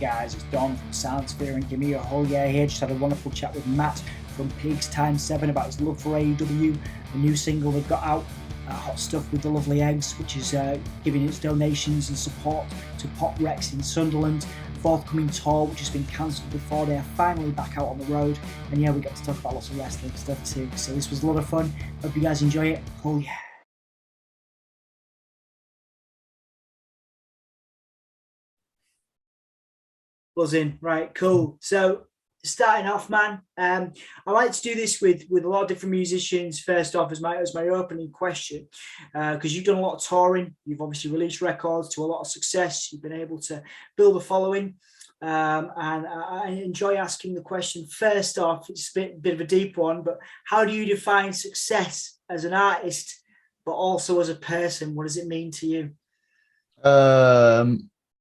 guys? It's Don from Soundsphere and Gimme a whole year here. Just had a wonderful chat with Matt from Pigs Times 7 about his love for AEW, the new single they've got out, Hot Stuff with the Lovely Eggs, which is giving its donations and support to Pop Rex in Sunderland. Forthcoming tour, which has been cancelled before they are finally back out on the road. And yeah, we got to talk about lots of wrestling stuff too. So this was a lot of fun. Hope you guys enjoy it. Oh yeah. Buzzing. Right, cool. So starting off, man, I like to do this with a lot of different musicians. First off, as my opening question, because you've done a lot of touring, you've obviously released records to a lot of success. You've been able to build a following, and I enjoy asking the question. First off, it's a bit of a deep one, but how do you define success as an artist, but also as a person? What does it mean to you?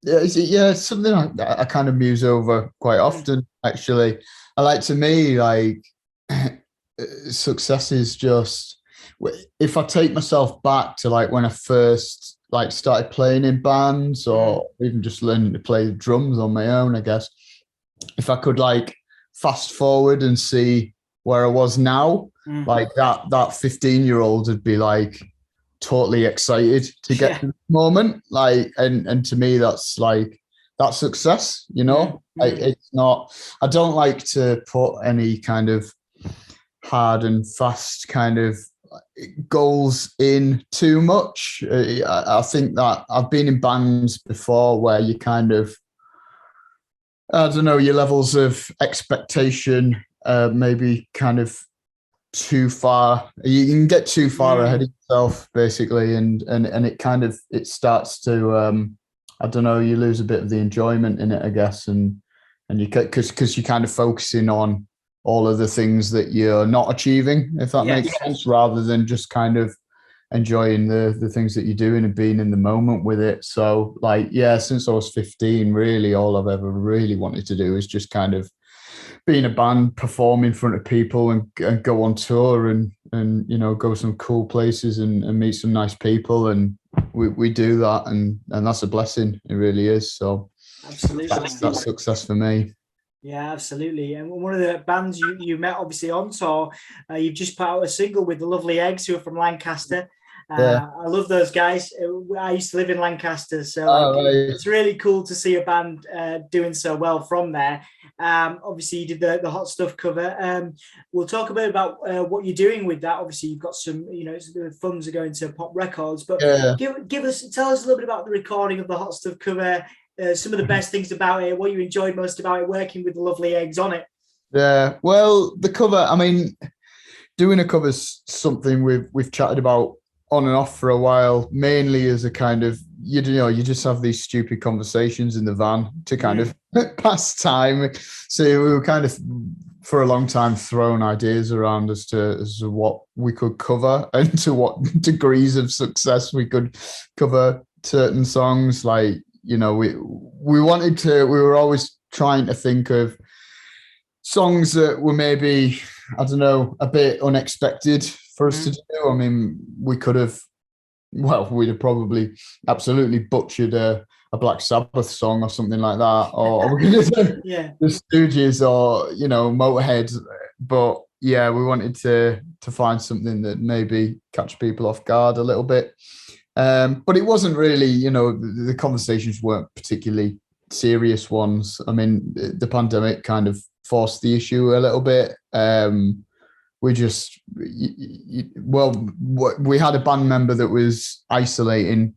It's something I kind of muse over quite often, actually. To me, success is just, if I take myself back to like when I first started playing in bands or even just learning to play the drums on my own, I guess, if I could fast forward and see where I was now, that 15-year-old would be totally excited to get to this moment, and to me that's success, it's not, I don't like to put any kind of hard and fast kind of goals in too much. I think that I've been in bands before where you kind of, I don't know, your levels of expectation maybe kind of too far, you can get too far ahead of yourself basically, and it kind of, it starts to I don't know, you lose a bit of the enjoyment in it, I guess, and you because you're kind of focusing on all of the things that you're not achieving, if that makes sense, rather than just kind of enjoying the things that you're doing and being in the moment with it. So since I was 15, really all I've ever really wanted to do is just kind of be in a band, perform in front of people and go on tour and go some cool places and meet some nice people, and we do that, and that's a blessing. It really is. So absolutely, that's success for me. Yeah, absolutely. And one of the bands you met obviously on tour, you've just put out a single with the Lovely Eggs, who are from Lancaster. I love those guys. I used to live in Lancaster, so it's really cool to see a band doing so well from there. Obviously, you did the Hot Stuff cover. We'll talk a bit about what you're doing with that. Obviously, you've got some, the funds are going to Pop Records, but tell us a little bit about the recording of the Hot Stuff cover. Some of the best things about it, what you enjoyed most about it, working with the Lovely Eggs on it. Yeah, well, the cover, I mean, doing a cover is something we've chatted about on and off for a while, mainly as a kind of, you just have these stupid conversations in the van to kind of pass time. So we were kind of, for a long time, throwing ideas around as to what we could cover and to what degrees of success we could cover certain songs. We were always trying to think of songs that were maybe, I don't know, a bit unexpected for us to do. I mean, we'd have probably absolutely butchered a Black Sabbath song or something like that, or we're going to do the Stooges or Motorhead. But yeah, we wanted to find something that maybe catch people off guard a little bit. But it wasn't really, the conversations weren't particularly serious ones. I mean, the pandemic kind of forced the issue a little bit. We had a band member that was isolating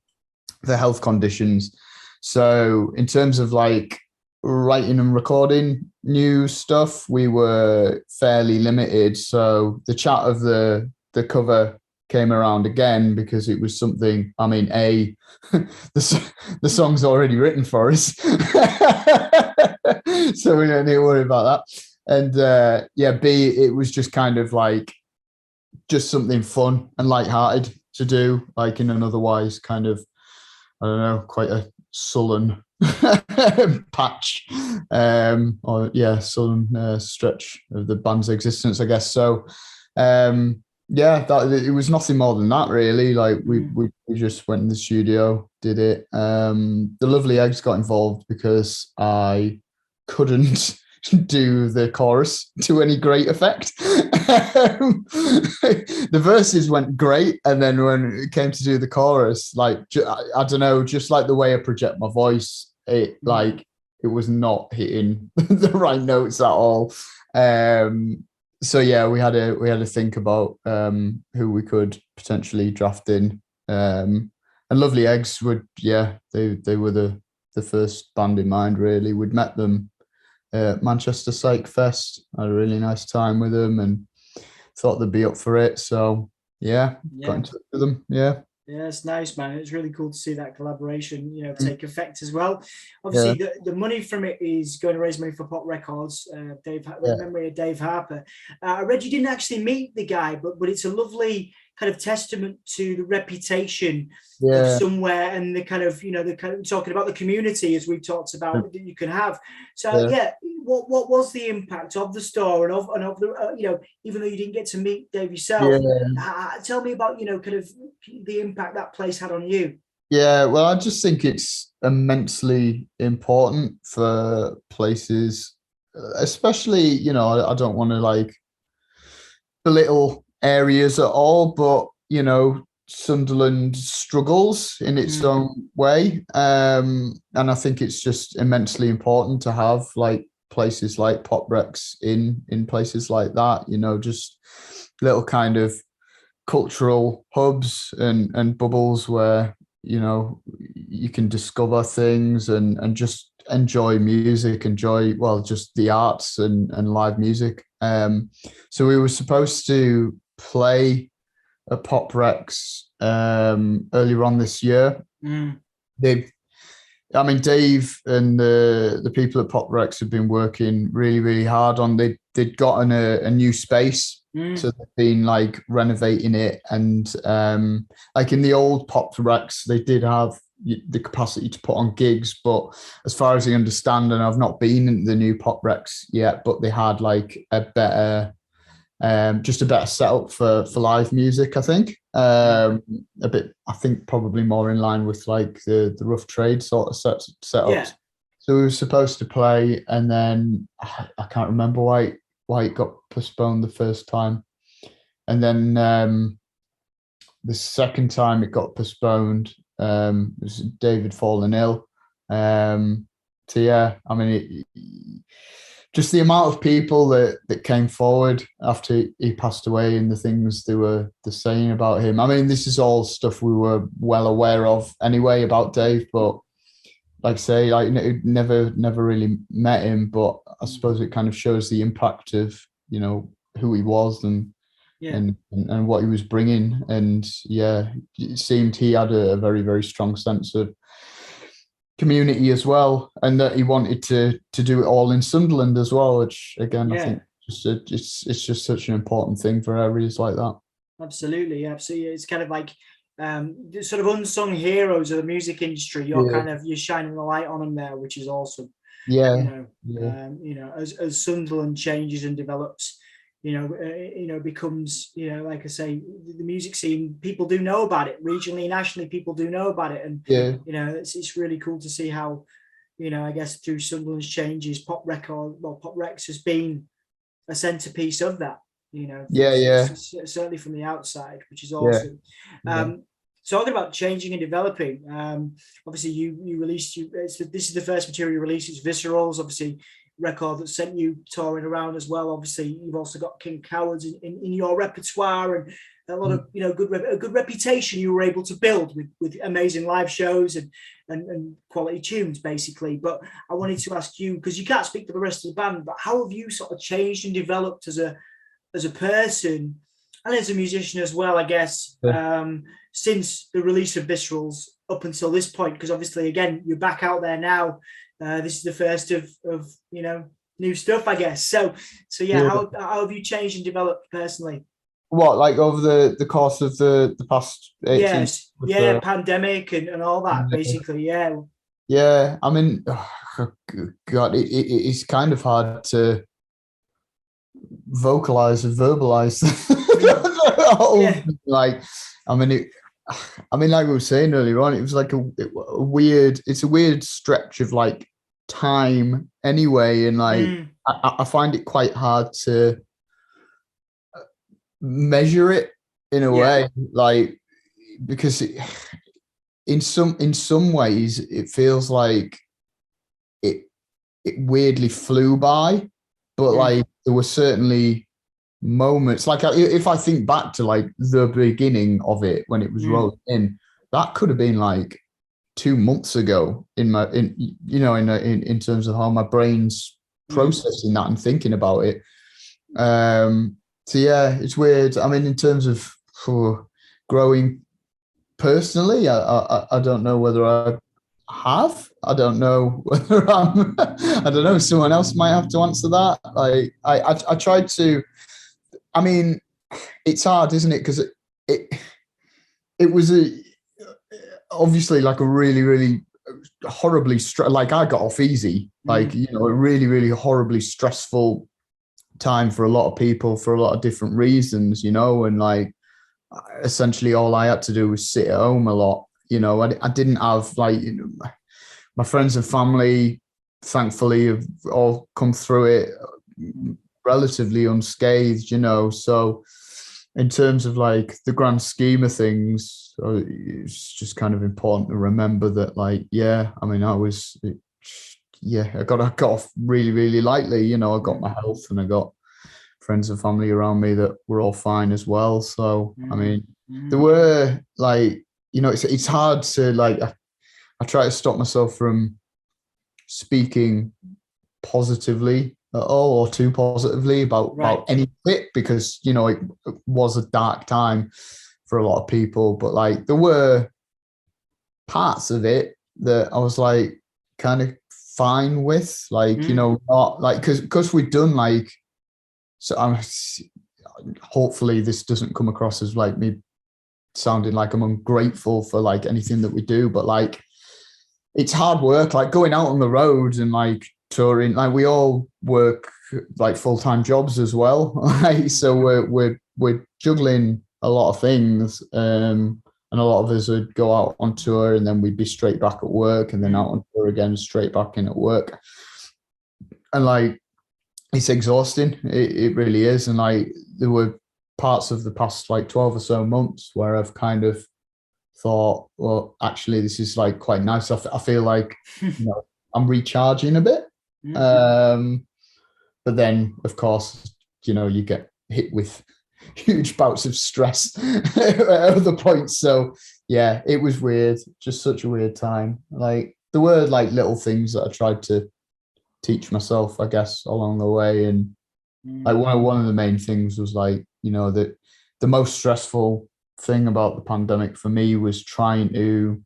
the health conditions. So in terms of writing and recording new stuff, we were fairly limited. So the chat of the cover came around again because it was something, I mean, the song's already written for us. So we don't need to worry about that. And B, it was just kind of just something fun and lighthearted to do, in an otherwise kind of, I don't know, quite a sullen patch, sullen stretch of the band's existence, I guess. So Yeah, that it was nothing more than that really. Like Mm. we just went in the studio, did it. The Lovely Eggs got involved because I couldn't do the chorus to any great effect. The verses went great, and then when it came to do the chorus, like I don't know, just like the way I project my voice, it was not hitting the right notes at all. So yeah, we had to think about who we could potentially draft in. And Lovely Eggs would, yeah, they were the first band in mind really. We'd met them at Manchester Psych Fest, had a really nice time with them, and thought they'd be up for it. So yeah, got Yeah. in touch with them. Yeah, Yeah, it's nice, man. It's really cool to see that collaboration, Mm. take effect as well. Obviously, yeah, the money from it is going to raise money for Pop Records. In yeah, memory of Dave Harper. I read you didn't actually meet the guy, but it's a lovely kind of testament to the reputation of yeah. somewhere and the kind of the kind of talking about the community as we talked about that you can have. So Yeah. yeah, what was the impact of the store and of the even though you didn't get to meet Dave yourself, Yeah. tell me about kind of the impact that place had on you. Yeah, well, I just think it's immensely important for places, especially, I don't want to like belittle areas at all, but, Sunderland struggles in its Mm, own way. And I think it's just immensely important to have like places like Pop Recs in places like that, just little kind of cultural hubs and bubbles where you can discover things and just enjoy music, enjoy just the arts and live music. So we were supposed to play a Pop Recs earlier on this year. mm, They I mean, Dave and the people at Pop Recs have been working really, really hard on. They'd gotten a new space, so mm, they've been like renovating it, and like in the old Pop Recs, they did have the capacity to put on gigs, but as far as I understand, and I've not been in the new Pop Recs yet, but they had like a better just a better setup for live music, I think. mm. A bit, I think, probably more in line with like the rough trade sort of Yeah. setups. So we were supposed to play, and then I can't remember why it got postponed the first time, and then the second time it got postponed. It was David falling ill. So yeah, I mean, just the amount of people that came forward after he passed away and the things they're saying about him. I mean, this is all stuff we were well aware of anyway about Dave, but like I say, like never really met him, but I suppose it kind of shows the impact of who he was Yeah. and what he was bringing. And yeah, it seemed he had a very, very strong sense of community as well, and that he wanted to do it all in Sunderland as well, which again I Yeah. think it's just such an important thing for areas like that. Absolutely. Absolutely. It's kind of like the sort of unsung heroes of the music industry. Yeah, You're shining the light on them there, which is awesome. yeah, yeah, As Sunderland changes and develops, becomes, like I say, the music scene, people do know about it regionally, nationally, people do know about it. And, yeah, it's really cool to see how, I guess through Sunderland's changes, Pop Rex has been a centerpiece of that, yeah, yeah, certainly from the outside, which is yeah, awesome. yeah, Talking about changing and developing, obviously you released this is the first material you released. It's Viscerals, obviously record that sent you touring around as well. Obviously, you've also got King Cowards in your repertoire and a lot of a good reputation you were able to build with amazing live shows and quality tunes basically. But I wanted to ask you, because you can't speak to the rest of the band, but how have you sort of changed and developed as a person and as a musician as well, I guess, yeah. since the release of Viscerals up until this point? Because obviously, again, you're back out there now. This is the first of new stuff, I guess. So yeah, Yeah. how have you changed and developed personally? What, like over the course of the past 18 Yes, with yeah, pandemic and all that, basically. Yeah, yeah, I mean, God, it's kind of hard to vocalize and verbalize Yeah. Like, I mean, like we were saying earlier on, it was like a weird. It's a weird stretch of like time anyway, and like I find it quite hard to measure it in a way, like because in some ways it feels like it weirdly flew by, but like there were certainly moments like if I think back to like the beginning of it when it was rolling in, that could have been like 2 months ago in terms of how my brain's processing that and thinking about it. So yeah, it's weird. I mean, in terms of growing personally, I don't know whether I have. I don't know whether I'm. I don't know. Someone else might have to answer that. Like I tried to. I mean, it's hard, isn't it? Because it was obviously like a really, really horribly like I got off easy, like a really, really horribly stressful time for a lot of people for a lot of different reasons, and like essentially all I had to do was sit at home a lot. I didn't have like my friends and family, thankfully, have all come through it relatively unscathed, so in terms of like the grand scheme of things, it's just kind of important to remember that, like, I mean, I got off really, really lightly. I got my health and I got friends and family around me that were all fine as well. So, I mean, there were like, it's hard to like, I try to stop myself from speaking positively at all or too positively about any bit because, it was a dark time for a lot of people, but like there were parts of it that I was like kind of fine with, like, not like, because we've done like, so I'm hopefully this doesn't come across as like me sounding like I'm ungrateful for like anything that we do, but like it's hard work, like going out on the road and like touring, like we all work like full-time jobs as well. Like, so we're juggling a lot of things, and a lot of us would go out on tour and then we'd be straight back at work and then out on tour again, straight back in at work, and like it's exhausting. It really is. And like there were parts of the past like 12 or so months where I've kind of thought, well, actually this is like quite nice. I feel like I'm recharging a bit. But then of course you get hit with huge bouts of stress at other points. So yeah, it was weird, just such a weird time. Like there were like little things that I tried to teach myself, I guess, along the way. And like one of the main things was like, that the most stressful thing about the pandemic for me was trying to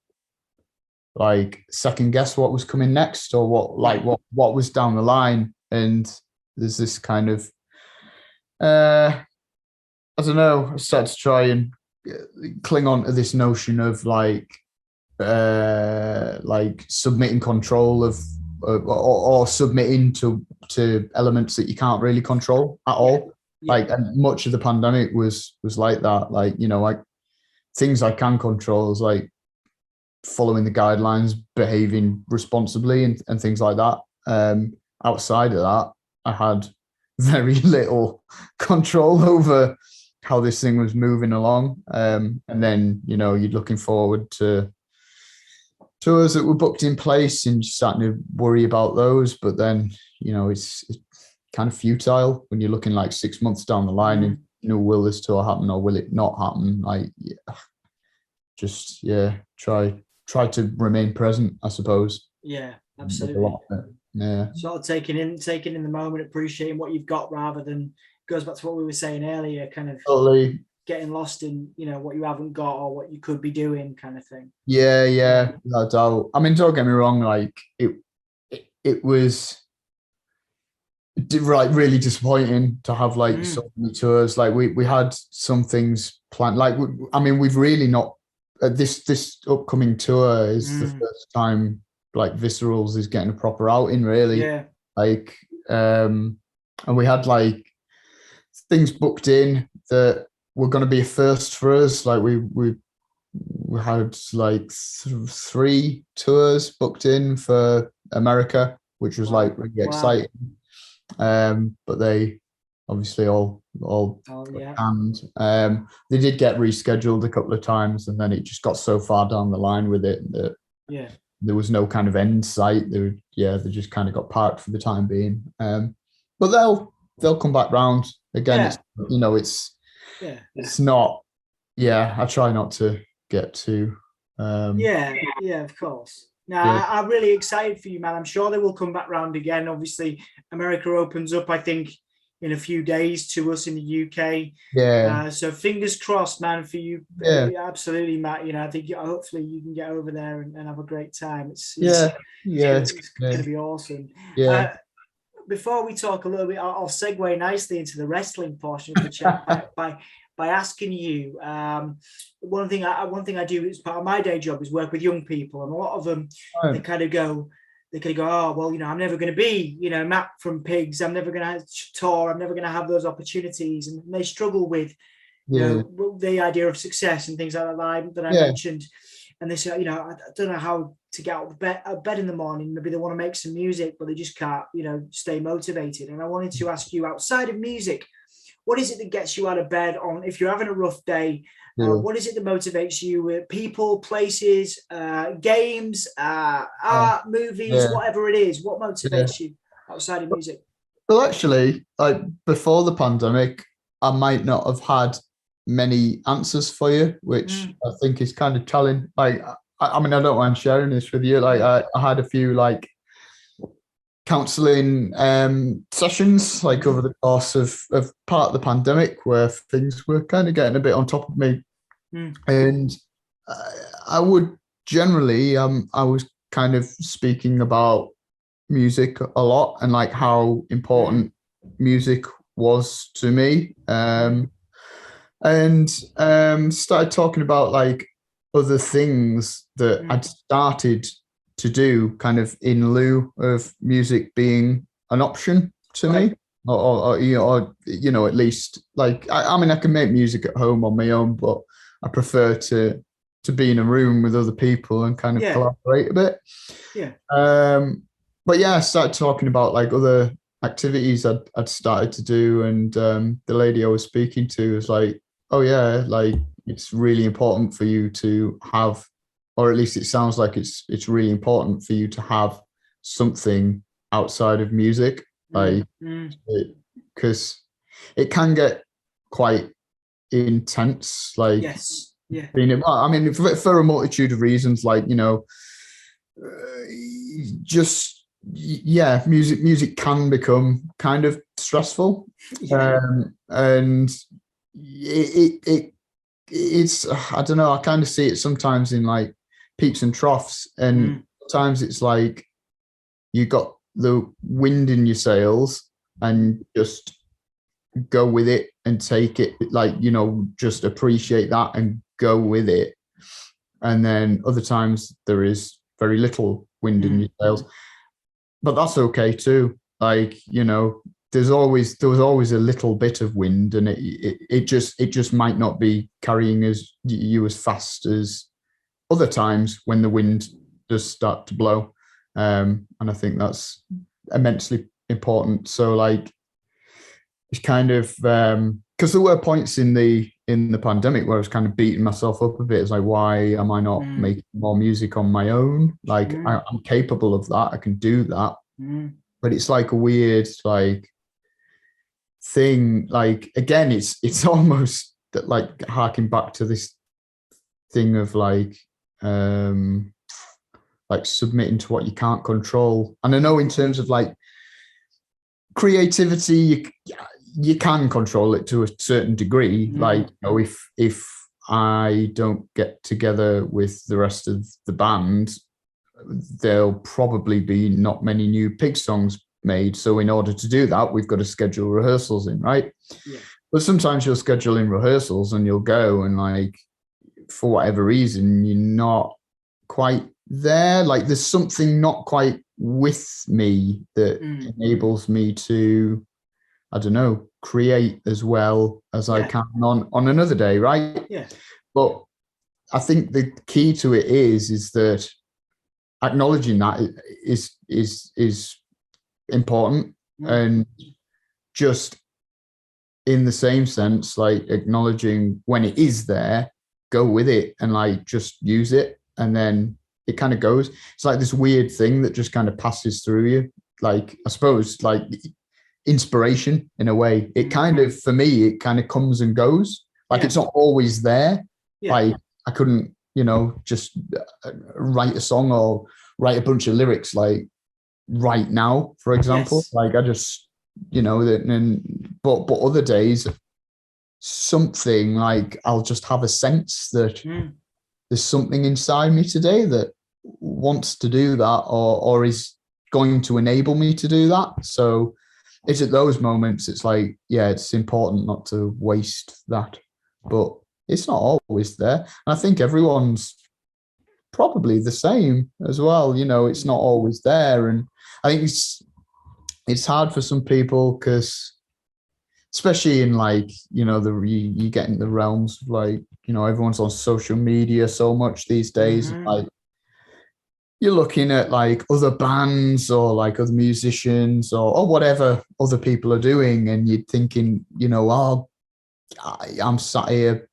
like second guess what was coming next or what was down the line. And there's this kind of I don't know, I started to try and cling on to this notion of like submitting control of or submitting to elements that you can't really control at all. Like, and much of the pandemic was like that. Like, like things I can control is like following the guidelines, behaving responsibly and things like that. Outside of that, I had very little control over how this thing was moving along. And then, you're looking forward to tours that were booked in place and just starting to worry about those. But then, it's kind of futile when you're looking like 6 months down the line and, will this tour happen or will it not happen? Like, try to remain present, I suppose. Yeah, absolutely. Yeah. Sort of taking in the moment, appreciating what you've got rather than, goes back to what we were saying earlier, kind of totally getting lost in, what you haven't got or what you could be doing kind of thing. Yeah, no doubt. I mean, don't get me wrong, like it was like really disappointing to have like so many tours. Like we had some things planned. Like I mean, we've really not this upcoming tour is the first time like Viscerals is getting a proper outing, really. Yeah. Like and we had like things booked in that were going to be a first for us. Like we had like 3 tours booked in for America, which was like really exciting. But they obviously all canned. They did get rescheduled a couple of times, and then it just got so far down the line with it that there was no kind of end sight. They just kind of got parked for the time being. But they'll come back round again. It's not. Yeah, I try not to get too. Of course. Now, I'm really excited for you, man. I'm sure they will come back round again. Obviously, America opens up, I think, in a few days to us in the UK. Yeah. So fingers crossed, man, for you. Yeah. Absolutely, Matt. I think hopefully you can get over there and have a great time. It's going to be awesome. Yeah. Before we talk a little bit, I'll segue nicely into the wrestling portion of the chat by asking you. One thing I do as part of my day job is work with young people, and a lot of them they kind of go, oh well, I'm never going to be, Matt from Pigs. I'm never going to tour. I'm never going to have those opportunities, and they struggle with the idea of success and things like that I mentioned. And they say, I don't know how to get out of bed in the morning. Maybe they want to make some music, but they just can't, stay motivated. And I wanted to ask you, outside of music, what is it that gets you out of bed if you're having a rough day? What is it that motivates you? People, places, games, art, movies, whatever it is. What motivates you outside of music? Well, actually, like before the pandemic, I might not have had many answers for you, which I think is kind of challenging. Like, I mean, I don't mind sharing this with you. Like, I had a few like counseling sessions like over the course of part of the pandemic where things were kind of getting a bit on top of me. And I would generally I was kind of speaking about music a lot and like how important music was to me, and started talking about like other things that I'd started to do kind of in lieu of music being an option to me, or at least like I mean I can make music at home on my own, but I prefer to be in a room with other people and kind of collaborate a bit. But I started talking about like other activities I'd started to do, and the lady I was speaking to was like, oh yeah, like it's really important for you to have, or at least it sounds like it's really important for you to have something outside of music, like because it can get quite intense, like I mean for a multitude of reasons, like music can become kind of stressful, and it's I don't know, I kind of see it sometimes in like peaks and troughs, and sometimes it's like you got the wind in your sails and just go with it and take it, like just appreciate that and go with it. And then other times there is very little wind in your sails, but that's okay too. Like there was always a little bit of wind, and it just might not be carrying you as fast as other times when the wind does start to blow. And I think that's immensely important. So like it's kind of because there were points in the pandemic where I was kind of beating myself up a bit. It's like, why am I not making more music on my own? Like I'm capable of that. I can do that. But it's like a weird like thing. Like again, it's almost like harking back to this thing of like submitting to what you can't control. And I know in terms of like creativity, you can control it to a certain degree. Like if I don't get together with the rest of the band, there'll probably be not many new Pig songs made. So in order to do that, we've got to schedule rehearsals in, right? But sometimes you'll schedule in rehearsals and you'll go and like for whatever reason you're not quite there. Like there's something not quite with me that enables me to, I don't know, create as well as I can on another day, right? Yeah. But I think the key to it is that acknowledging that is important, and just in the same sense, like acknowledging when it is there, go with it and like just use it, and then it kind of goes. It's like this weird thing that just kind of passes through you. Like, I suppose, like inspiration in a way. It kind of, for me, it kind of comes and goes. Like, it's not always there. Like, I couldn't, just write a song or write a bunch of lyrics like right now, for example. Like, I just, but other days, something like I'll just have a sense that there's something inside me today that wants to do that, or is going to enable me to do that. So it's at those moments, it's like, it's important not to waste that, but it's not always there. And I think everyone's probably the same as well. It's not always there. And I think it's hard for some people because, especially in like, you get in the realms of like, everyone's on social media so much these days. Like, you're looking at like other bands or like other musicians or whatever other people are doing, and you're thinking, I'm sat here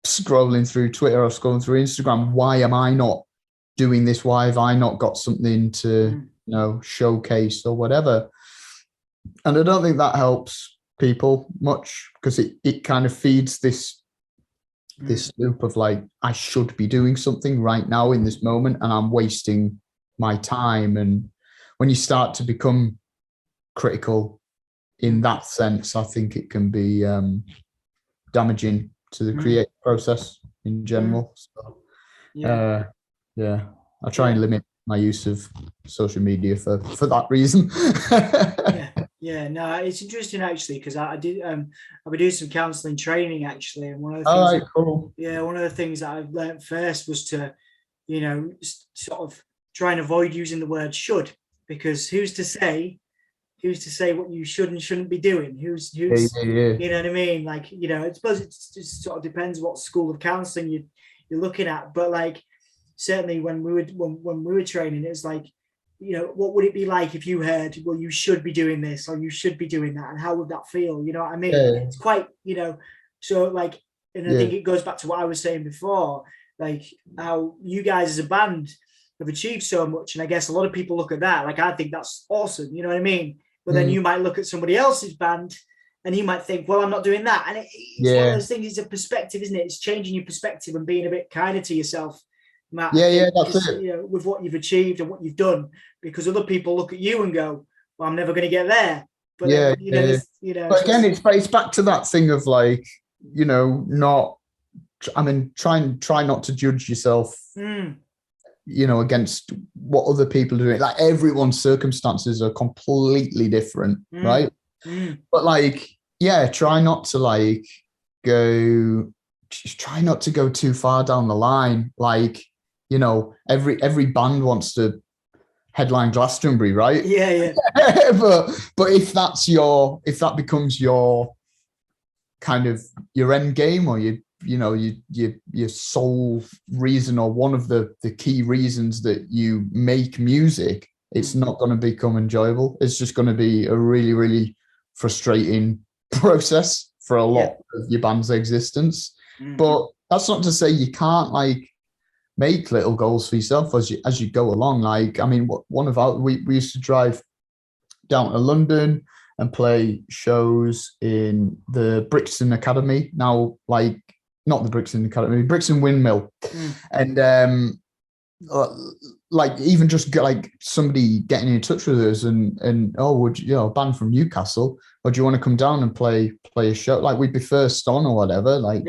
scrolling through Twitter or scrolling through Instagram. Why am I not doing this? Why have I not got something to, showcase or whatever? And I don't think that helps people much, because it kind of feeds this loop of like, I should be doing something right now in this moment, and I'm wasting my time. And when you start to become critical in that sense, I think it can be damaging to the creative process in general. So, I try and limit my use of social media for that reason. No, it's interesting actually, because I've been doing some counselling training actually, and one of the things one of the things that I've learned first was to, sort of try and avoid using the word should, because who's to say what you should and shouldn't be doing? Who's you know what I mean? Like, I suppose it just sort of depends what school of counselling you're looking at, but like, certainly when we were training, it was like, what would it be like if you heard, well, you should be doing this or you should be doing that, and how would that feel? You know what I mean? It's quite, so like, and I think it goes back to what I was saying before, like how you guys as a band have achieved so much, and I guess a lot of people look at that, like, I think that's awesome, you know what I mean? But then you might look at somebody else's band and you might think, well, I'm not doing that. And it's one of those things, it's a perspective, isn't it? It's changing your perspective and being a bit kinder to yourself, Matt. That's it. With what you've achieved and what you've done, because other people look at you and go, well, I'm never going to get there. But but again, it's back to that thing of like, try not to judge yourself, against what other people are doing. Like, everyone's circumstances are completely different, right? But like, try not to go too far down the line. Like, every band wants to headline Glastonbury, right? but if that becomes your kind of your end game, or your sole reason, or one of the key reasons that you make music, it's not going to become enjoyable. It's just going to be a really, really frustrating process for a lot of your band's existence. But that's not to say you can't like make little goals for yourself as you go along. Like, I mean, we used to drive down to London and play shows in the Brixton Academy. Now, like, not the Brixton Academy, Brixton Windmill. And like, even just like somebody getting in touch with us and would a band from Newcastle, or do you want to come down and play a show? Like, we'd be first on or whatever. Like,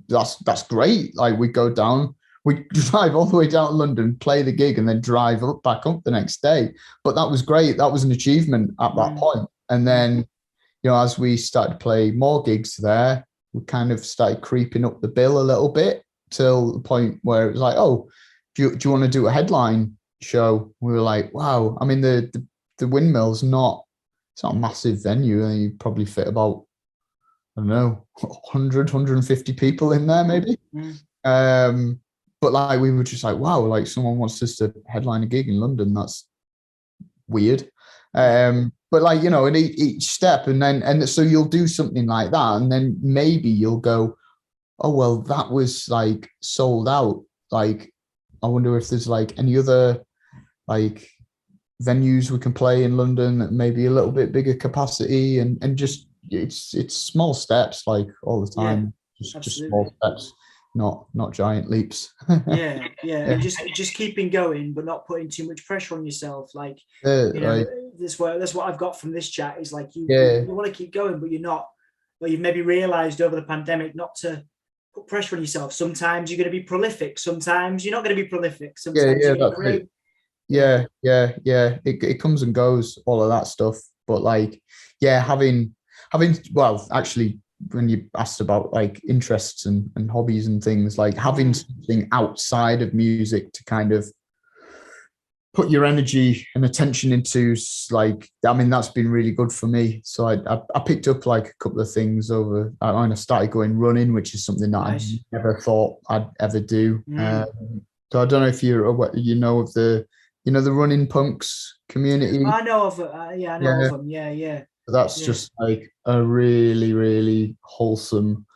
that's great. Like, we go down, we drive all the way down to London, play the gig, and then drive back up the next day. But that was great. That was an achievement at that point. And then, as we started to play more gigs there, we kind of started creeping up the bill a little bit, till the point where it was like, oh, do you want to do a headline show? We were like, wow. I mean, the Windmill's not it's not a massive venue. And you probably fit about, I don't know, 100, 150 people in there, maybe. But like, we were just like, wow, like someone wants us to headline a gig in London. That's weird. But like, you know, in each step, and so you'll do something like that, and then maybe you'll go, oh well, that was like sold out. Like, I wonder if there's like any other like venues we can play in London that maybe a little bit bigger capacity, and just it's small steps, like all the time. Just small steps, not giant leaps. yeah, and just keeping going, but not putting too much pressure on yourself. Like, you know, right. that's what I've got from this chat is like you want to keep going, but you're not. Well, you've maybe realised over the pandemic not to put pressure on yourself. Sometimes you're going to be prolific. Sometimes you're not going to be prolific. Sometimes you're going to create. Yeah. It comes and goes, all of that stuff. But like, yeah, having well, actually, when you asked about like interests and hobbies and things, like having something outside of music to kind of put your energy and attention into, like, I mean, that's been really good for me. So I picked up like a couple of things over. I started going running, which is something that I never thought I'd ever do. So I don't know if you're aware, you know of the running punks community. I know of it. I know of them. Yeah. That's just like a really, really wholesome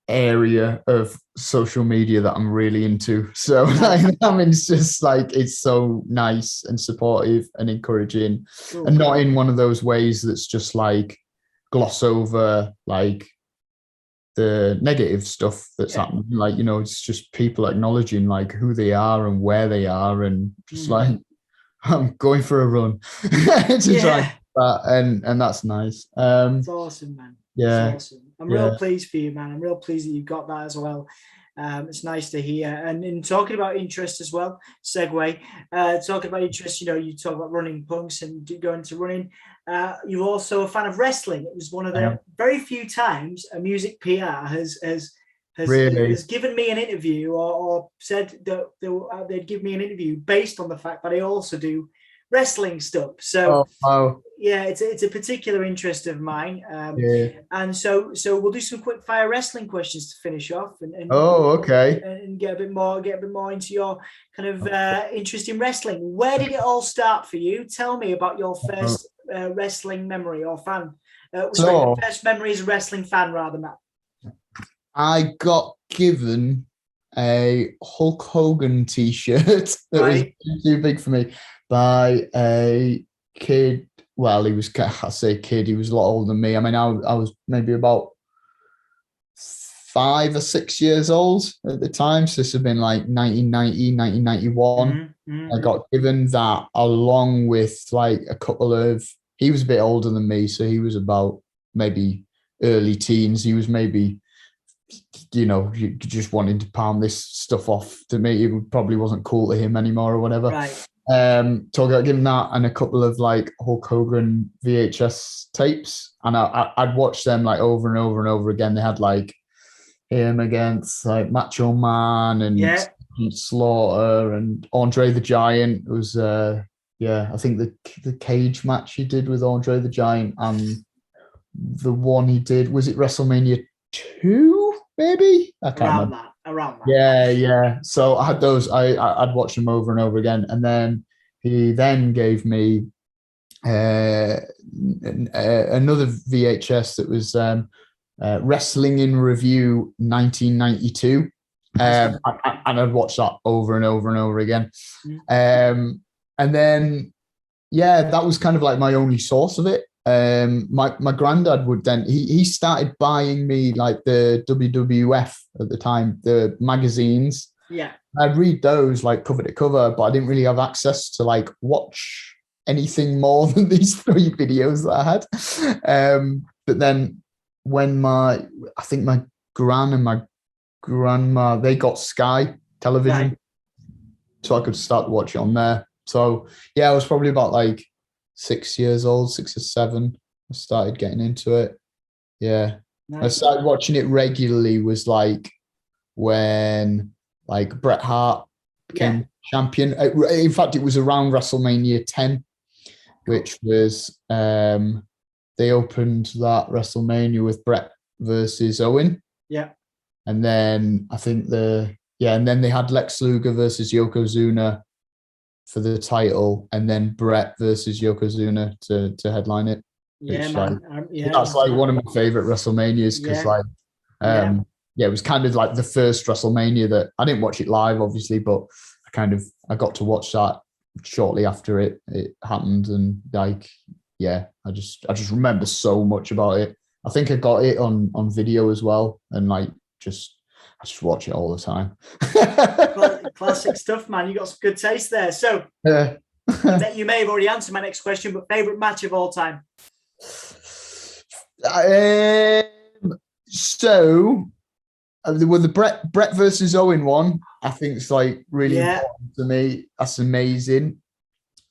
area of social media that I'm really into. So I mean, it's just like, it's so nice and supportive and encouraging, and not in one of those ways that's just like gloss over like the negative stuff that's happening. Like, you know, it's just people acknowledging like who they are and where they are, and just like, I'm going for a run to try that, and that's nice. It's awesome, man. Yeah, it's awesome. I'm real pleased for you, man. I'm real pleased that you got that as well. It's nice to hear. And in talking about interest as well, segue, talking about interest, you know, you talk about running punks and going to running. You're also a fan of wrestling. It was one of the very few times a music PR has given me an interview or said that they'd give me an interview based on the fact that I also do wrestling stuff. So yeah, it's a particular interest of mine. And so we'll do some quick fire wrestling questions to finish off, and get a bit more into your kind of interest in wrestling. Where did it all start for you? Tell me about your first wrestling memory or fan. First memory as a wrestling fan, rather, Matt. I got given a Hulk Hogan t-shirt that was too big for me by a kid. Well, he was, I say kid, he was a lot older than me. I mean, I was maybe about 5 or 6 years old at the time. So this had been like 1990, 1991. I got given that along with like a couple of, he was a bit older than me. So he was about maybe early teens. He was maybe, you know, you just wanting to palm this stuff off to me. It probably wasn't cool to him anymore or whatever. So I got given that and a couple of like Hulk Hogan VHS tapes, and I'd watch them like over and over and over again. They had like him against like Macho Man and Slaughter and Andre the Giant. It was I think the cage match he did with Andre the Giant, and the one he did, was it WrestleMania 2 maybe? I can't remember. Around that. Yeah. So I had those. I'd watch them over and over again, and then he then gave me another VHS that was Wrestling in Review 1992, and I'd watch that over and over and over again. And then that was kind of like my only source of it. My granddad would then, he started buying me like the WWF at the time, the magazines. I'd read those like cover to cover, but I didn't really have access to like watch anything more than these 3 videos that I had. But then when I think my gran and my grandma, they got Sky television, so I could start to watch it on there. So I was probably about like 6 years old, 6 or 7. I started getting into it. I started watching it regularly was like when like Bret Hart became champion. In fact, it was around WrestleMania 10. which was they opened that WrestleMania with Bret versus Owen. Yeah. And then I think and then they had Lex Luger versus Yokozuna for the title, and then Bret versus Yokozuna to headline it. Yeah, which, man. that's like one of my favorite WrestleManias because it was kind of like the first WrestleMania that I didn't watch it live, obviously, but I got to watch that shortly after it happened, and like, yeah, I just remember so much about it. I think I got it on video as well, and like I just watch it all the time. Classic stuff, man. You got some good taste there. So you may have already answered my next question, but favorite match of all time? So the Bret versus Owen one, I think it's like really important to me. That's amazing.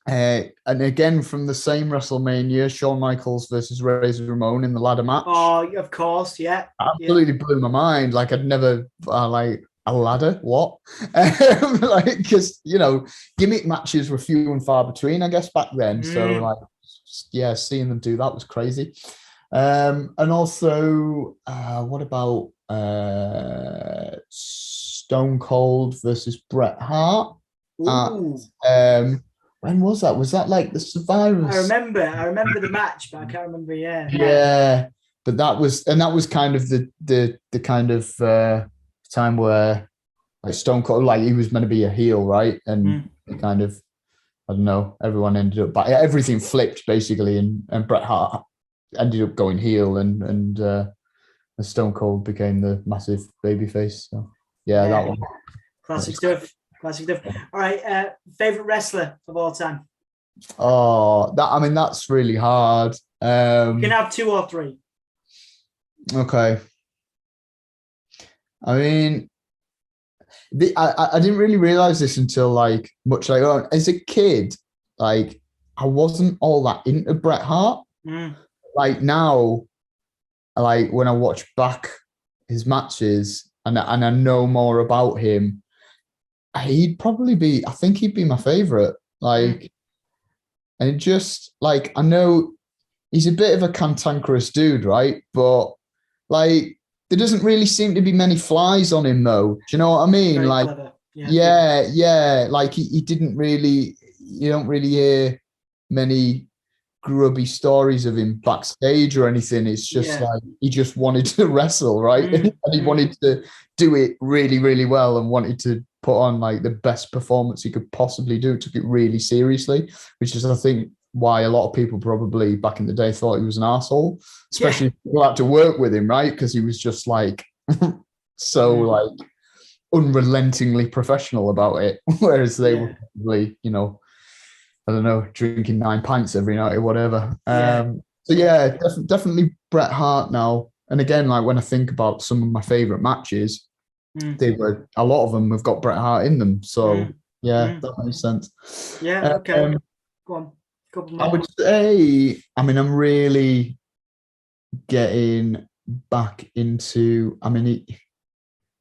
And again, from the same WrestleMania, Shawn Michaels versus Razor Ramon in the ladder match. Oh, of course, yeah. Absolutely blew my mind. Like I'd never like a ladder. What? Like, because gimmick matches were few and far between, I guess, back then. So like, yeah, seeing them do that was crazy. And also, what about Stone Cold versus Bret Hart? When was that? Was that like the Survivor? I remember the match, but I can't remember. Yeah. But that was kind of the kind of time where like Stone Cold, like he was meant to be a heel, right? And kind of, I don't know, everyone ended up, but everything flipped basically, and Bret Hart ended up going heel, and Stone Cold became the massive babyface. So yeah, that one. Classic stuff. All right, favorite wrestler of all time? Oh, that's really hard. You can have 2 or 3. Okay. I mean, I didn't really realize this until like much later on. As a kid, like I wasn't all that into Bret Hart. Like now, like when I watch back his matches and I know more about him, I think he'd be my favorite. Like, and it just like, I know he's a bit of a cantankerous dude, right? But like, there doesn't really seem to be many flies on him, though. Do you know what I mean? Very like, clever. Yeah. Like he didn't really. You don't really hear many grubby stories of him backstage or anything. It's just like he just wanted to wrestle, right? And he wanted to do it really, really well, and wanted to put on like the best performance he could possibly do. Took it really seriously, which is, I think, why a lot of people probably back in the day thought he was an arsehole, especially if people had to work with him, right? Because he was just like so like unrelentingly professional about it, whereas they were probably, I don't know, drinking 9 pints every night or whatever. So yeah, definitely Bret Hart now. And again, like when I think about some of my favorite matches, a lot of them have got Bret Hart in them. So that makes sense. Yeah. Okay. Go on. I would say, I'm really getting back into.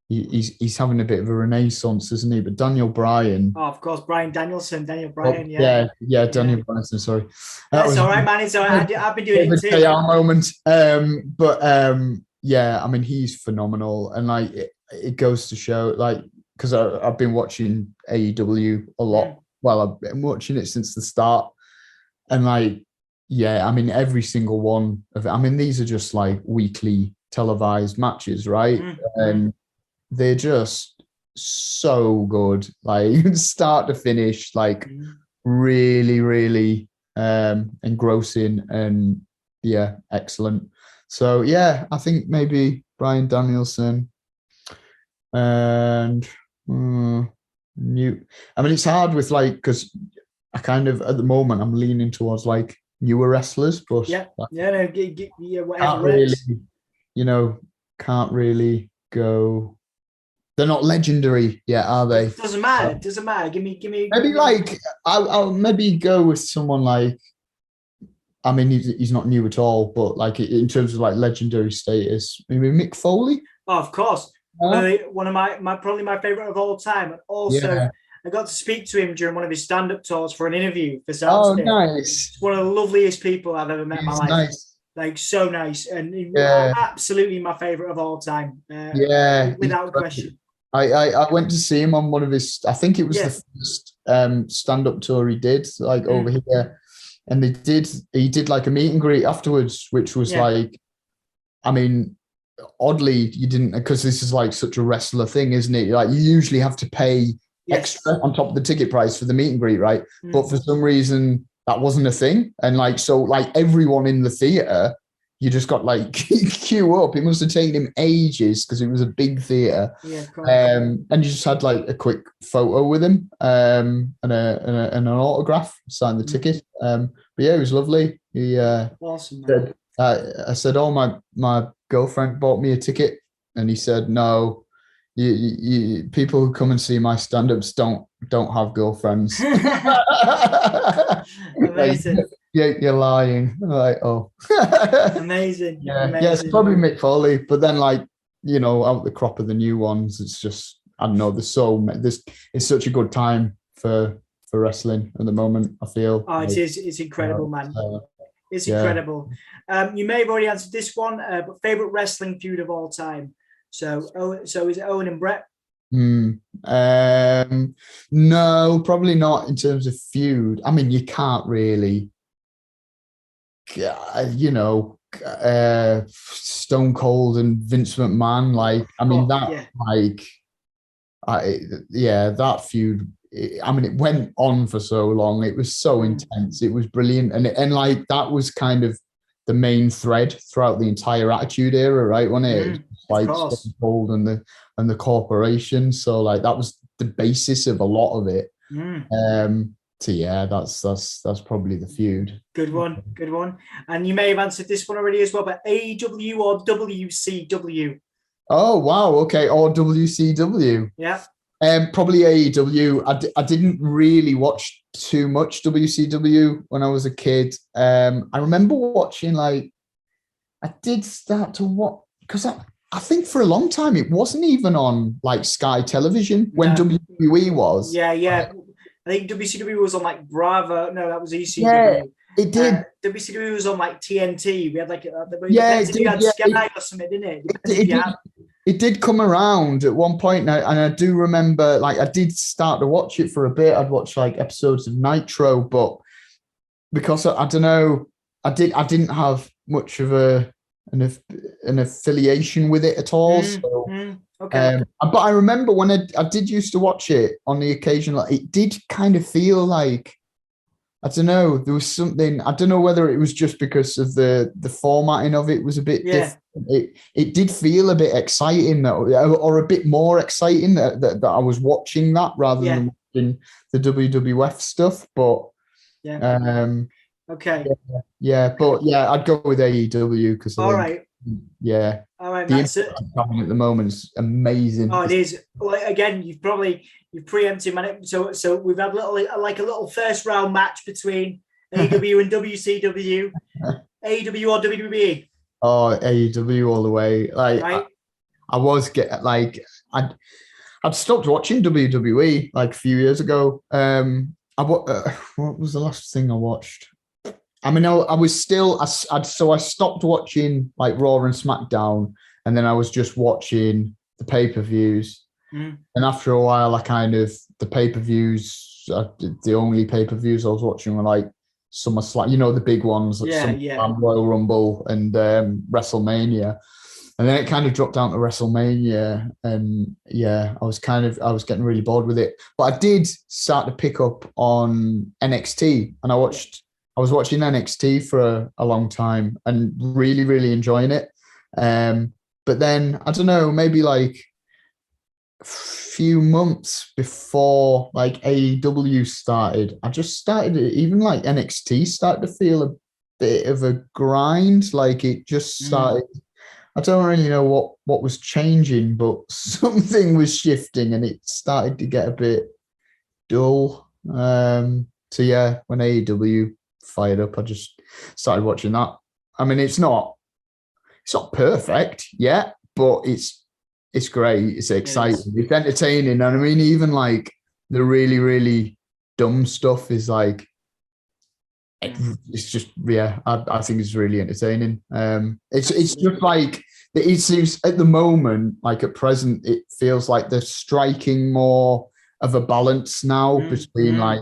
He's having a bit of a renaissance, isn't he? But Daniel Bryan. Oh, of course, Bryan Danielson, Daniel Bryan. Daniel Bryan. Sorry, that's all right, man. It's all right. I've been doing it too. KR moment. He's phenomenal, and like it goes to show, like, because I've been watching AEW a lot. Well, I've been watching it since the start, and like, every single one of it. These are just like weekly televised matches, right? And they're just so good, like start to finish, like really, really engrossing, and excellent. So I think maybe Bryan Danielson and new. It's hard with like, because I kind of at the moment I'm leaning towards like newer wrestlers, but whatever. Can't really go. They're not legendary yet, are they? It doesn't matter. Give me. Maybe like I'll maybe go with someone like. He's not new at all, but like in terms of like legendary status, maybe Mick Foley. Oh, of course. One of my probably my favorite of all time, and also I got to speak to him during one of his stand-up tours for an interview for Oh, Soundscape. nice. It's one of the loveliest people I've ever met in my He's life. nice. Like, so nice. And Yeah. absolutely my favorite of all time. Yeah. Without question. I went to see him on one of his, I think it was the first stand-up tour he did, like over here. And he did like a meet and greet afterwards, which was like, I mean, oddly, you didn't, because this is like such a wrestler thing, isn't it? Like, you usually have to pay extra on top of the ticket price for the meet and greet, right? But for some reason, that wasn't a thing. And like, so like everyone in the theater, you just got like queue up. It must have taken him ages because it was a big theater. Yeah, of course. And you just had like a quick photo with him and an autograph, signed the ticket. But yeah, it was lovely. He awesome. Said, I said, "Oh, my girlfriend bought me a ticket," and he said, "No, you people who come and see my stand-ups don't have girlfriends." Amazing. Like, yeah, you're lying. I'm like, oh, amazing. Yeah, amazing. Yeah, it's probably Mick Foley, but then like, you know, out the crop of the new ones, it's just, I don't know. There's it's such a good time for wrestling at the moment. I feel. Oh, it is. It's incredible, man. It's incredible. You may have already answered this one, but favorite wrestling feud of all time. So is it Owen and Bret? No, probably not in terms of feud. I mean, you can't really, you know, Stone Cold and Vince McMahon. Like, I mean, that feud. I mean, it went on for so long. It was so intense. It was brilliant, and like that was kind of the main thread throughout the entire Attitude Era, right? Wasn't it? It was like Stone Cold and the corporation. So like that was the basis of a lot of it. So yeah, that's probably the feud. Good one. And you may have answered this one already as well, but AEW or WCW? Oh wow, okay, or WCW. Yeah. Probably AEW. I didn't really watch too much WCW when I was a kid. I remember watching, like, I did start to watch, because I think for a long time it wasn't even on like Sky Television when WWE was. Yeah. I think WCW was on like Bravo. No, that was ECW. Yeah, it did. WCW was on like TNT. We had like Sky or something, didn't it? It did come around at one point, and I do remember, like, I did start to watch it for a bit. I'd watch like episodes of Nitro, but because I don't know, I didn't have much of an affiliation with it at all. Okay. But I remember when I did used to watch it on the occasion, like, it did kind of feel like, I don't know, there was something, I don't know whether it was just because of the formatting of it was a bit different. It did feel a bit exciting, or a bit more exciting that I was watching that rather than watching the WWF stuff. But okay. But I'd go with AEW because all right. Yeah. All right, the impact at the moment is amazing. Oh, it is. Well, again, you've preempted, man. So we've had a little first round match between AEW and WCW. AEW or WWE? Oh, AEW all the way. Like, right? I was I'd stopped watching WWE like a few years ago. What was the last thing I watched? I mean, I was still, so I stopped watching like Raw and SmackDown, and then I was just watching the pay-per-views. And after a while, the pay-per-views, the only pay-per-views I was watching were like SummerSlam, you know, the big ones, like Royal Rumble and WrestleMania. And then it kind of dropped down to WrestleMania, and I was getting really bored with it. But I did start to pick up on NXT, and I was watching NXT for a long time and really, really enjoying it. But then, I don't know, maybe like a few months before like AEW started, I just started, even like NXT started to feel a bit of a grind. Like, it just started, I don't really know what was changing, but something was shifting and it started to get a bit dull. So yeah, when AEW fired up, I just started watching that. I mean, it's not perfect yet, but it's great. It's exciting. It's entertaining. And I mean, even like the really, really dumb stuff is like, it's just, I think it's really entertaining. It's just like, it seems at the moment, like at present, it feels like they're striking more of a balance now between like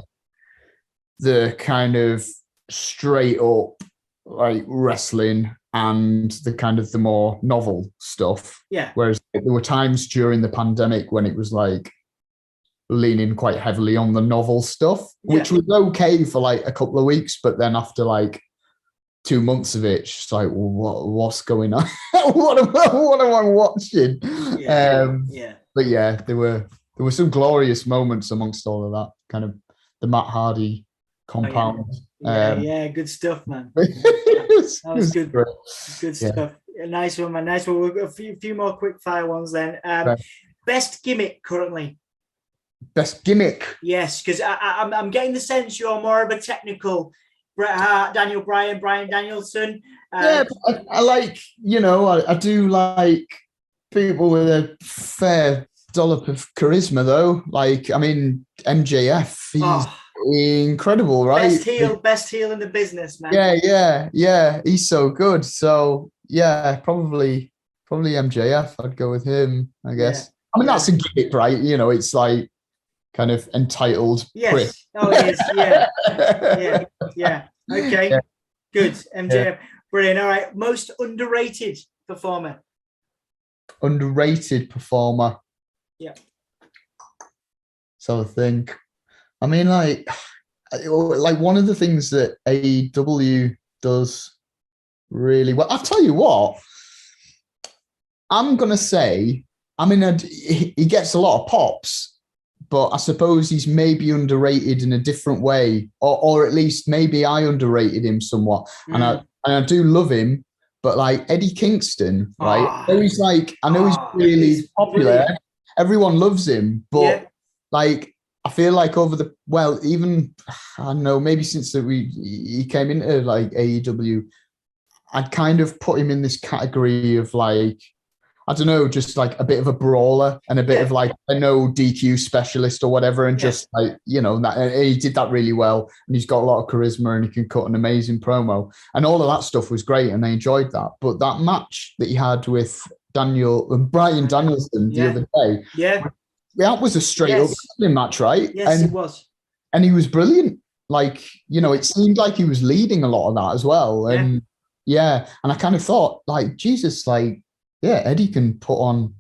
the kind of straight up like wrestling and the kind of the more novel stuff. Yeah. Whereas there were times during the pandemic when it was like leaning quite heavily on the novel stuff, which was okay for like a couple of weeks, but then after like 2 months of it, it's just like, well, what's going on? what am I watching? But yeah, there were some glorious moments amongst all of that, kind of the Matt Hardy compound. Good stuff, man. That was good. Great. Good stuff. Nice one, man. Nice one. We've got a few more quick fire ones then. Best gimmick currently. Best gimmick. Yes, because I'm getting the sense you're more of a technical Bret Hart, Daniel Bryan, Bryan Danielson. But I like, I do like people with a fair dollop of charisma, though. Like, I mean, MJF, he's incredible, right? Best heel in the business, man. Yeah. He's so good. So yeah, probably MJF. I'd go with him, I guess. I mean, that's a gimmick, right? It's like kind of entitled. Yes. Chris. Oh, it is. Yeah. Okay. Yeah. Good. MJF. Yeah. Brilliant. All right. Most underrated performer. Underrated performer. Yeah. So I think, I mean, like one of the things that AEW does really well. I'll tell you what. I'm gonna say, I mean, he gets a lot of pops. But I suppose he's maybe underrated in a different way, or at least maybe I underrated him somewhat. And I do love him, but like Eddie Kingston, right? I know he's really popular. Brilliant. Everyone loves him, but like I feel like even I don't know, maybe since he came into like AEW, I'd kind of put him in this category of like, I don't know, just like a bit of a brawler and a bit of like a no DQ specialist or whatever. And just like, he did that really well. And he's got a lot of charisma and he can cut an amazing promo. And all of that stuff was great. And I enjoyed that. But that match that he had with Bryan Danielson the other day, that was a straight up wrestling match, right? Yes, it was. And he was brilliant. Like, it seemed like he was leading a lot of that as well. And and I kind of thought like, Jesus, like, Eddie can put on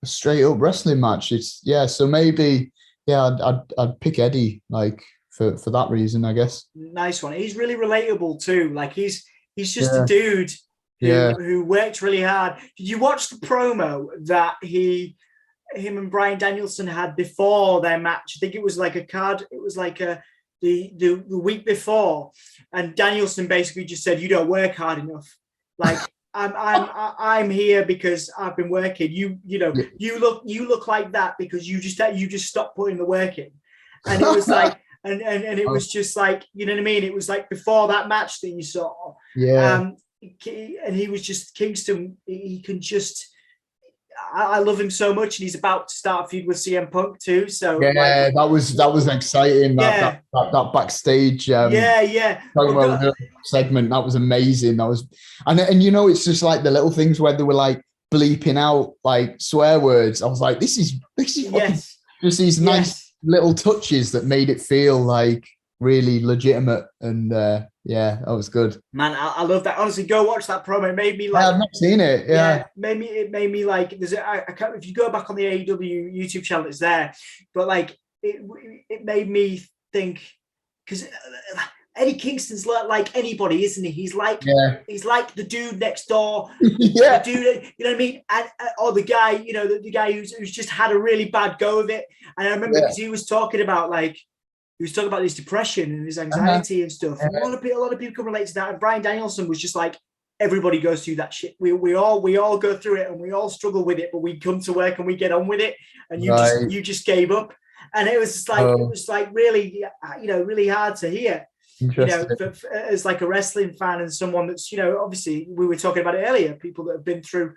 a straight up wrestling match. So maybe, I'd pick Eddie like for that reason, I guess. Nice one. He's really relatable too. Like he's just a dude who worked really hard. Did you watch the promo that him and Bryan Danielson had before their match? I think it was like a card. It was like the week before, and Danielson basically just said, "You don't work hard enough." Like. I'm here because I've been working. You look like that because you just stopped putting the work in, and it was like and it was just like, you know what I mean. It was like before that match that you saw. And he was just Kingston. He can just. I love him so much, and he's about to start a feud with CM Punk too. So that was exciting. That backstage segment, that was amazing. That was, and it's just like the little things where they were like bleeping out like swear words. I was like, this is just these nice little touches that made it feel like really legitimate, and that was good. Man, I love that. Honestly, go watch that promo. It made me like, I've not seen it. It made me like, I can't, if you go back on the AEW YouTube channel, it's there. But like it made me think, because Eddie Kingston's like anybody, isn't he? He's like the dude next door. The dude, you know what I mean? Or the guy, the guy who's just had a really bad go of it. And I remember because he was talking about his depression and his anxiety and stuff. And a lot of people can relate to that. And Bryan Danielson was just like, everybody goes through that shit. We all go through it, and we all struggle with it, but we come to work and we get on with it. And you just gave up. And it was like really, really hard to hear. As like a wrestling fan and someone that's, obviously we were talking about it earlier, people that have been through,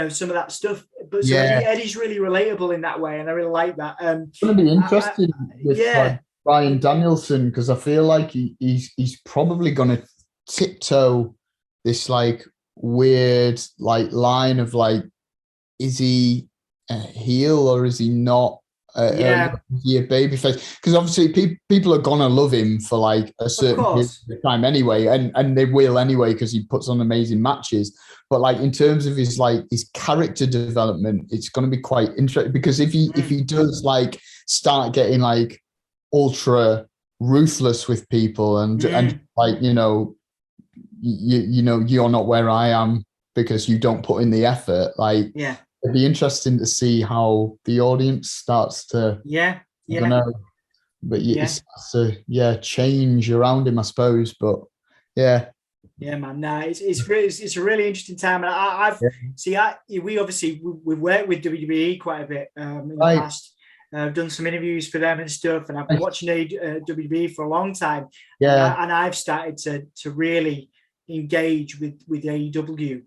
some of that stuff. But so Yeah. Eddie's really relatable in that way, and I really like that. It's going to be interesting with like Bryan Danielson, because I feel like he's probably going to tiptoe this like weird like line of like, is he a heel or is he not? Is he a babyface? Because obviously people are gonna love him for like a certain period of time anyway, and they will anyway because he puts on amazing matches. But like in terms of his character development, it's going to be quite interesting, because if he does like start getting like ultra ruthless with people and like you're not where I am because you don't put in the effort, like it'd be interesting to see how the audience starts to I don't know, but it starts to change around him, I suppose. But man, no, it's a really interesting time, and we've worked with WWE quite a bit in the past. I've done some interviews for them and stuff, and I've been watching WWE for a long time. And I've started to really engage with AEW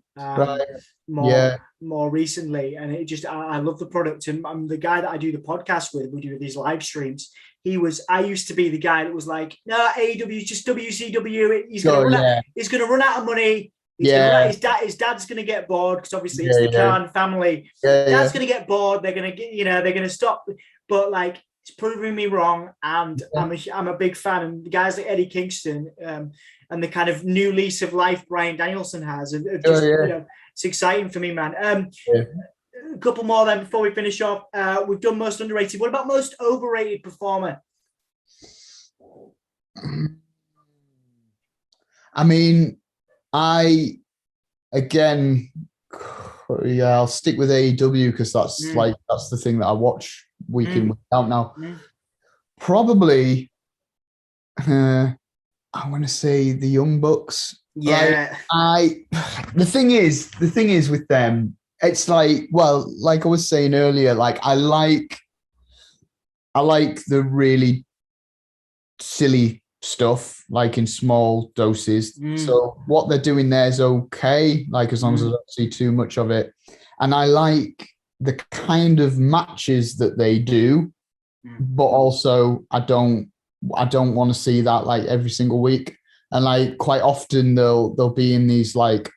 more recently, and it just I love the product. And I'm the guy that I do the podcast with. We do these live streams. I used to be the guy that was like, no, AEW is just WCW. He's going to run out of money. His dad's going to get bored, because obviously it's the Khan family. Dad's going to get bored. They're going to get, they're going to stop. But like, it's proving me wrong, and I'm a big fan. And the guys like Eddie Kingston and the kind of new lease of life Bryan Danielson has, it's exciting for me, man. A couple more then before we finish off. We've done most underrated. What about most overrated performer? I mean, I'll stick with AEW because that's the thing that I watch week in, week out now. Probably, I want to say the Young Bucks. Yeah. The thing is with them, it's like, well, like I was saying earlier, like I like the really silly stuff, like in small doses. So what they're doing there is okay, like as long as I don't see too much of it. And I like the kind of matches that they do, but also I don't want to see that like every single week. And like quite often they'll be in these like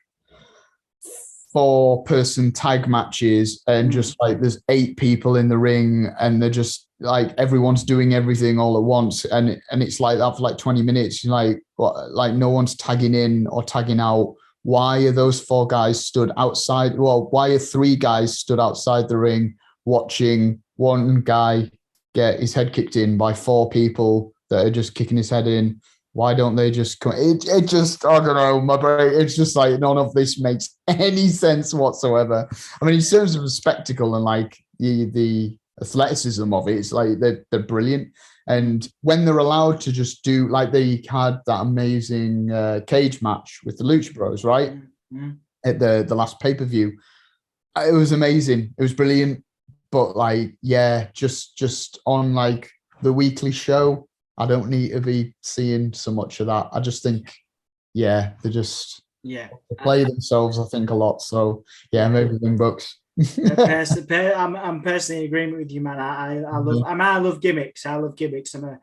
4-person tag matches, and just like there's 8 people in the ring, and they're just like everyone's doing everything all at once, and it's like that for like 20 minutes. You're like, what? Like no one's tagging in or tagging out. Why are those 4 guys stood outside? Well, why are 3 guys stood outside the ring watching one guy get his head kicked in by 4 people that are just kicking his head in? Why don't they just come? It just, I don't know, my brain, it's just like none of this makes any sense whatsoever. I mean, in terms of the spectacle and like the athleticism of it, it's like they're brilliant. And when they're allowed to just do, like they had that amazing cage match with the Lucha Bros, right? At the last pay-per-view. It was amazing. It was brilliant. But like, just on like the weekly show, I don't need to be seeing so much of that. I just think, they just play themselves, I think, a lot. So maybe Young Bucks. I'm personally in agreement with you, man. I love gimmicks. I was a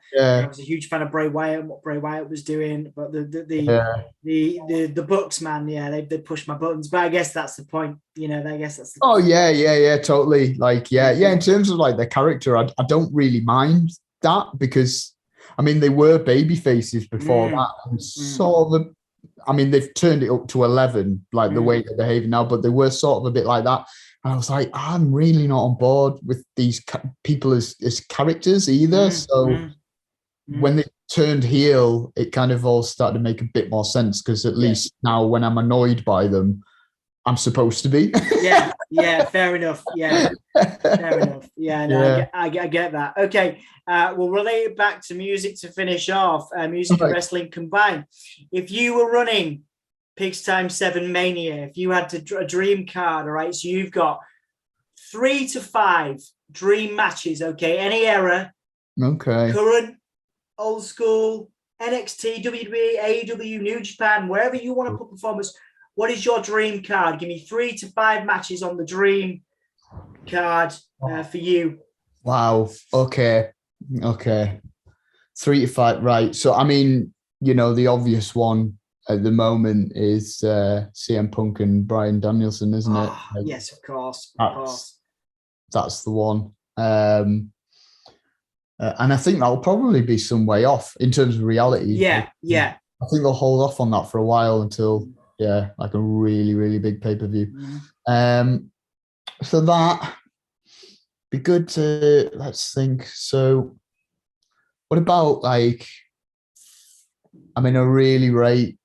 huge fan of Bray Wyatt and what Bray Wyatt was doing. But the Bucks, man, they push my buttons. But I guess that's the point. I guess that's the point. Totally. Like, in terms of like their character, I don't really mind that, because I mean, they were baby faces before that. And sort of, I mean, they've turned it up to 11, like the way they're behaving now, but they were sort of a bit like that. And I was like, I'm really not on board with these people as characters either. So when they turned heel, it kind of all started to make a bit more sense, because at least now when I'm annoyed by them, I'm supposed to be. Fair enough. Fair enough. I get that. Okay, we'll relate it back to music to finish off. Music and wrestling combined. If you were running Pigs Times 7 Mania, if you had a dream card, all right, so you've got 3 to 5 dream matches, okay, any era, current, old school, NXT, WWE, AEW, New Japan, wherever you want to put performers. what is your dream card? Give me 3 to 5 matches on the dream card for you. Wow. Okay. 3 to 5. Right. So, I mean, the obvious one at the moment is CM Punk and Bryan Danielson, isn't it? Yes, of course. That's the one. And I think that'll probably be some way off in terms of reality. Yeah. I think they'll hold off on that for a while until, like a really, really big pay-per-view. So that be good to, let's think. So what about I really rate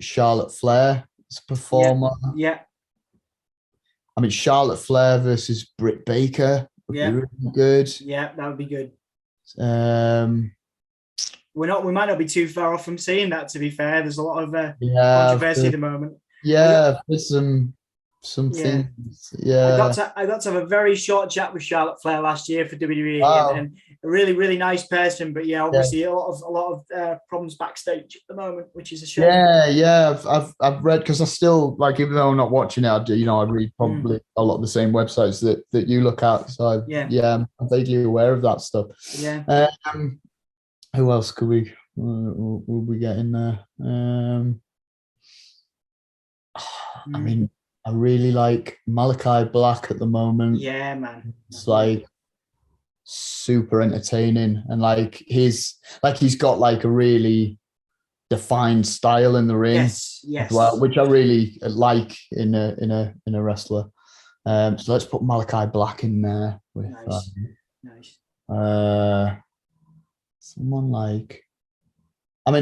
Charlotte Flair as a performer. Yeah. I mean, Charlotte Flair versus Britt Baker would be really good. Yeah, that would be good. We might not be too far off from seeing that, to be fair. There's a lot of controversy at the moment. Yeah, there's some things. Yeah. I got to have a very short chat with Charlotte Flair last year for WWE, and a really, really nice person. But obviously a lot of problems backstage at the moment, which is a shame. Yeah. I've read, because I still, even though I'm not watching it, I read probably a lot of the same websites that you look at. So I'm vaguely aware of that stuff. Yeah. Who else could we get in there? I mean, I really like Malachi Black at the moment. Yeah, man. It's super entertaining, and he's got a really defined style in the ring. Yes. As well, which I really like in a wrestler. So let's put Malachi Black in there with nice. Someone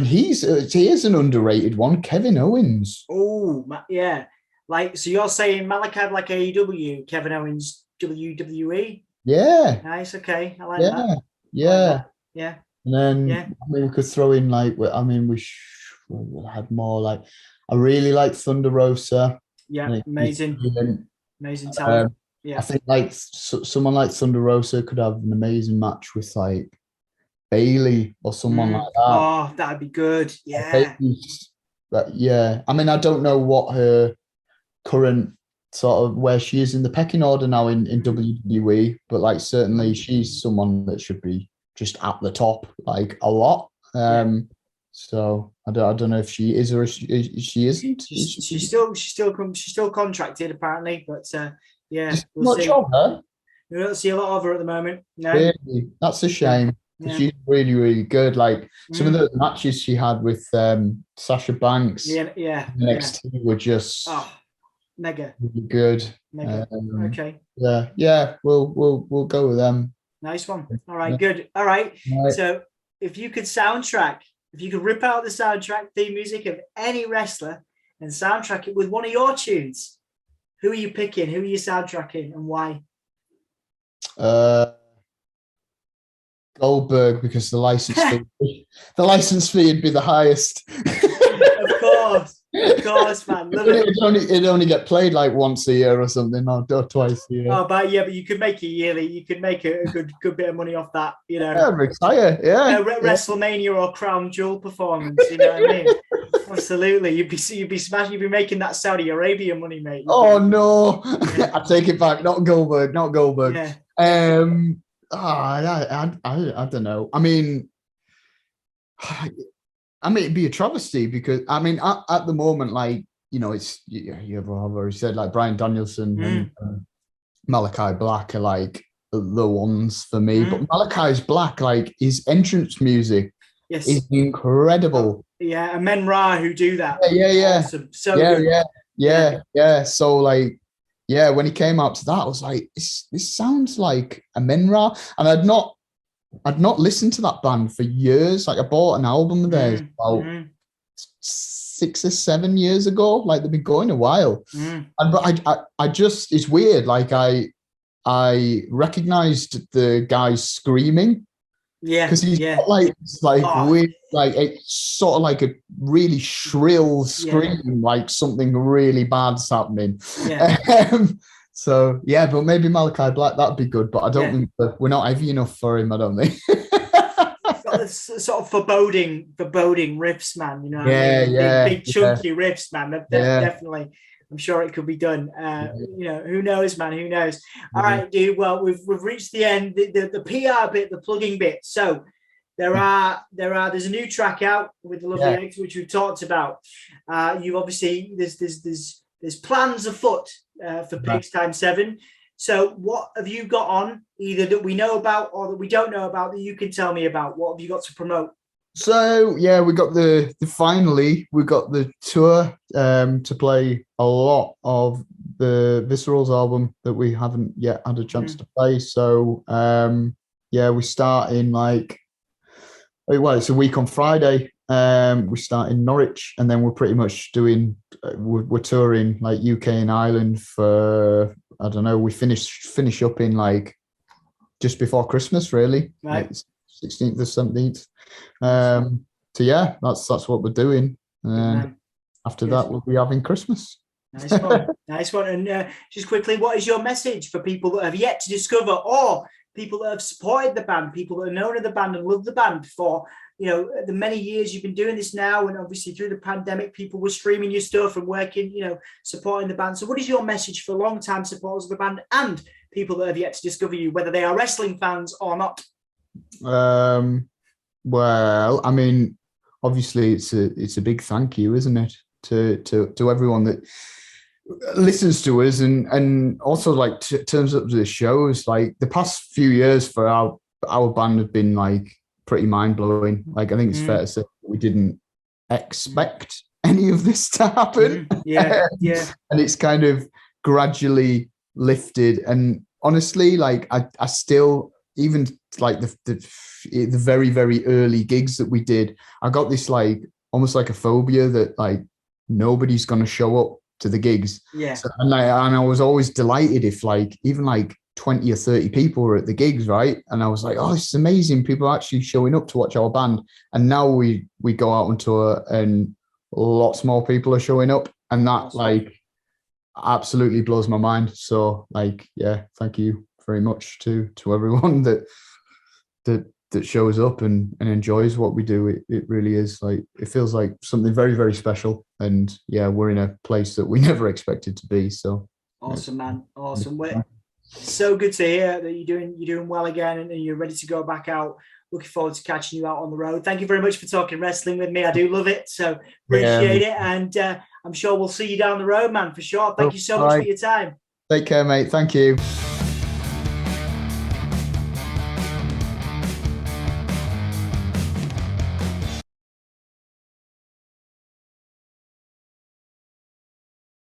he is an underrated one, Kevin Owens. Oh, yeah. So you're saying Malachi Black AEW, Kevin Owens WWE? Yeah. Nice. Okay. I like that. Yeah. Yeah. And then we could throw in we had more I really like Thunder Rosa. Yeah. Amazing talent. I think someone like Thunder Rosa could have an amazing match with Bailey or someone like that. Oh, that'd be good. Yeah. I mean, I don't know what her current sort of where she is in the pecking order now in WWE, but certainly she's someone that should be just at the top a lot. So I don't know if she is or if she isn't. She's still contracted apparently, but we'll see. We don't see a lot of her at the moment. No, really? That's a shame. Yeah. She's really, really good. Some of the matches she had with Sasha Banks, NXT were just mega really good. Mega. Okay. Yeah. We'll go with them. Nice one. All right. Good. All right. So if you could rip out the soundtrack theme music of any wrestler and soundtrack it with one of your tunes, who are you picking? Who are you soundtracking, and why? Goldberg, because the license fee would be the highest. Of course, man. It'd only get played once a year or something, or twice a year. Oh, but you could make it yearly. You could make a good bit of money off that. Retire. Yeah. WrestleMania or Crown Jewel performance. You know what I mean? Absolutely. You'd be smashing. You'd be making that Saudi Arabia money, mate. Oh no! I take it back. Not Goldberg. Yeah. I don't know. I mean, it'd be a travesty because at the moment, it's you've already said Bryan Danielson and Malachi Black are the ones for me. But Malachi's Black, his entrance music is incredible. And Men Ra who do that. Yeah. Awesome. So good. Yeah. So when he came out to that, I was like, this sounds like a Men Ra, and I'd not listened to that band for years. I bought an album of theirs about 6 or 7 years ago. They've been going a while, but I just, it's weird. I recognized the guy screaming. Yeah, because he's got weird, it's sort of a really shrill scream, something really bad's happening. Yeah. So but maybe Malachi Black, that'd be good. But I don't think we're not heavy enough for him. I don't think. sort of foreboding riffs, man. You know, what Yeah, I mean? yeah, Big chunky riffs, man. Yeah. Definitely. I'm sure it could be done. You know, who knows, man? Who knows? All Yeah. right, dude. Well, we've reached the end, the PR bit, the plugging bit. So there's a new track out with the Lovely Eggs, which we talked about. You obviously there's plans afoot for Pigs Times 7. So what have you got on, either that we know about or that we don't know about, that you can tell me about? What have you got to promote? So yeah, we got finally we got the tour to play a lot of the Visceral's album that we haven't yet had a chance to play. So yeah, we start in it's a week on Friday. We start in Norwich, and then we're pretty much doing we're touring like UK and Ireland for, I don't know, we finish up in like just before Christmas, really, right? Like 16th or 17th. So yeah, that's what we're doing. And after that, we'll be having Christmas. Nice one. Nice one. And just quickly, what is your message for people that have yet to discover, or people that have supported the band, people that are known of the band and love the band for, you know, the many years you've been doing this now, and obviously through the pandemic, people were streaming your stuff and working, you know, supporting the band. So what is your message for long-time supporters of the band and people that have yet to discover you, whether they are wrestling fans or not? Well, I mean, obviously it's a big thank you, isn't it, to everyone that listens to us, and also like turns up to the shows. Like the past few years for our band have been like pretty mind-blowing. Like I think it's fair to say we didn't expect any of this to happen. Yeah. And it's kind of gradually lifted, and honestly, like I still, even like the very, very early gigs that we did, I got this like almost like a phobia that like nobody's going to show up to the gigs. Yeah. So, and I was always delighted if like even like 20 or 30 people were at the gigs, right? And I was like, oh, this is amazing. People are actually showing up to watch our band. And now we go out on tour and lots more people are showing up. And that like absolutely blows my mind. So like, yeah, thank you very much to everyone that shows up and enjoys what we do. It really is like, it feels like something very, very special. And yeah, we're in a place that we never expected to be. So awesome, man. Awesome. So good to hear that you're doing well again and you're ready to go back out. Looking forward to catching you out on the road. Thank you very much for talking wrestling with me. I do love it. So appreciate it. And I'm sure we'll see you down the road, man, for sure. Thank you so much for your time. Take care, mate. Thank you.